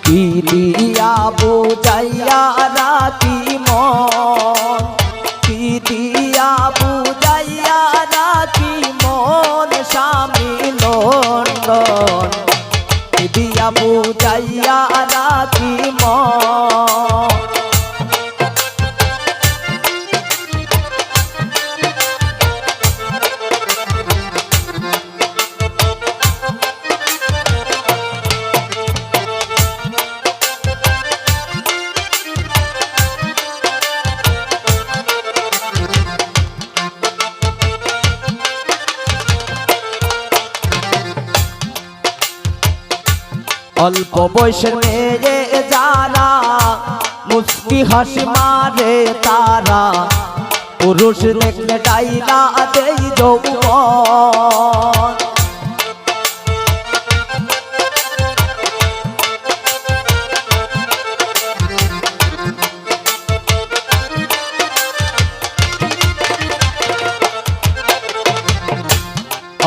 কি দিয়া বুঝাইয়া রাখি মন, কি দিয়া বুঝাইয়া রাখি মন স্বামী লন্ডন, কি দিয়া বুঝাইয়া রাখি মন। অল্প বয়সের মেয়ে যারা মুস্কি হাসি মারে তারা, পুরুষ দেখলে ডাইলা দেই যৌবন।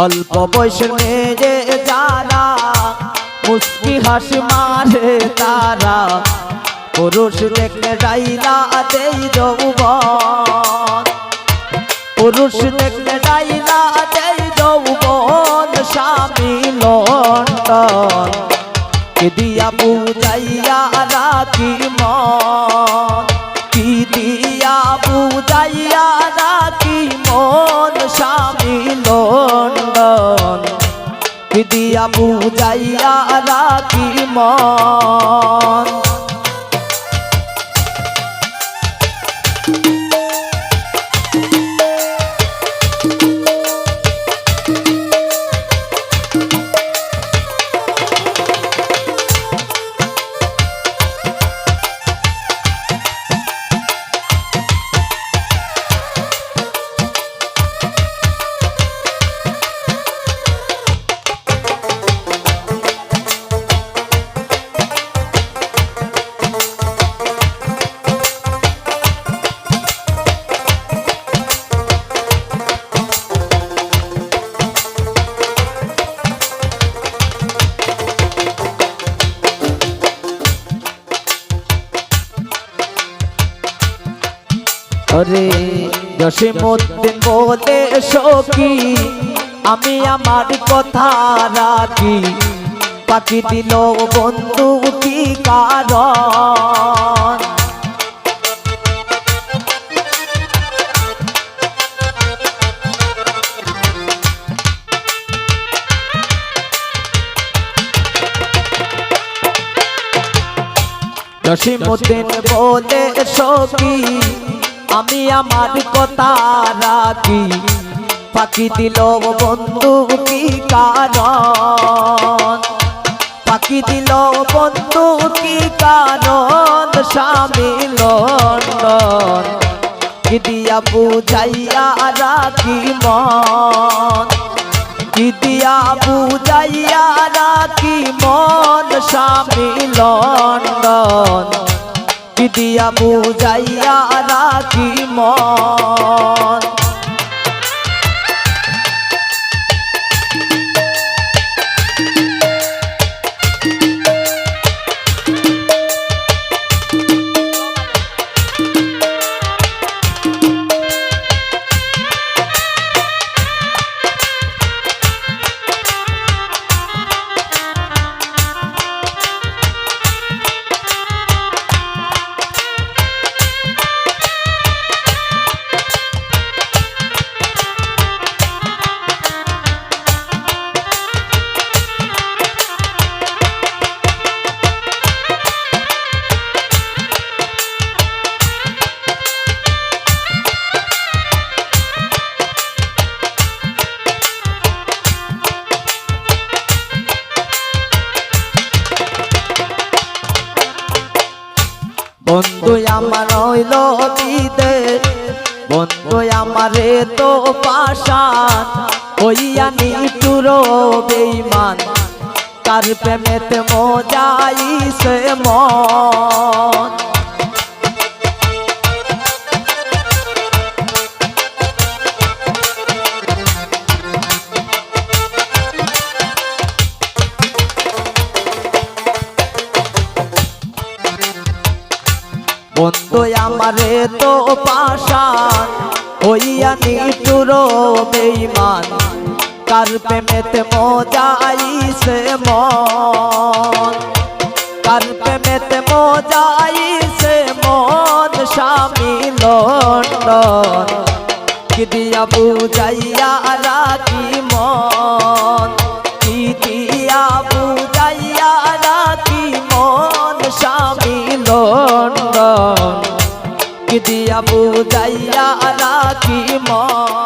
অল্প বয়সের মেয়ে যারা মুস্কি হাসি মারে তারা, পুরুষ দেখলে ডাইলা দেই যৌবন, পুরুষ দেখলে ডাইলা দেই যৌবন স্বামী লন্ডন, কি দিয়া বুঝাইয়া রাখি মন, কি দিয়া বুঝাইয়া রাখি মন স্বামী লন্ডন, কি দিয়া বুঝাইয়া রাখি মন। ওরে জসিমউদ্দিন বলে সখী আমি আমার কথা রাখি, পাখি দিল বন্ধু কি কারণ। জসিমউদ্দিন বলে সখী আমি আমার কথা রাখি, পাখি দিল বন্ধু কি কারণ, পাখি দিল বন্ধু কি কারণ স্বামী লন্ডন, কি দিয়া বুঝাইয়া রাখি মন, কি দিয়া বুঝাইয়া রাখি মন স্বামী লন্ডন, কি দিয়া বুঝাইয়া রাখি মন। বন্ধু আমার হইল বিদেশ, বন্ধু আমারে তো পাশান, হইয়া নিঠুর বেঈমান, কার প্রেমেতে মজাইছে মন। বন্ধু আমারে তো পাশান হইয়া নিঠুর বেঈমান কার প্রেমেতে মজাইছে মন কার প্রেমেতে মজাইছে মন স্বামী লন্ডন কি দিয়া বুঝাইয়া রাখি মন কি দিয়া বুঝাইয়া রাখি মন স্বামী লন্ডন কি দিয়া বুঝাইয়া রাখি মন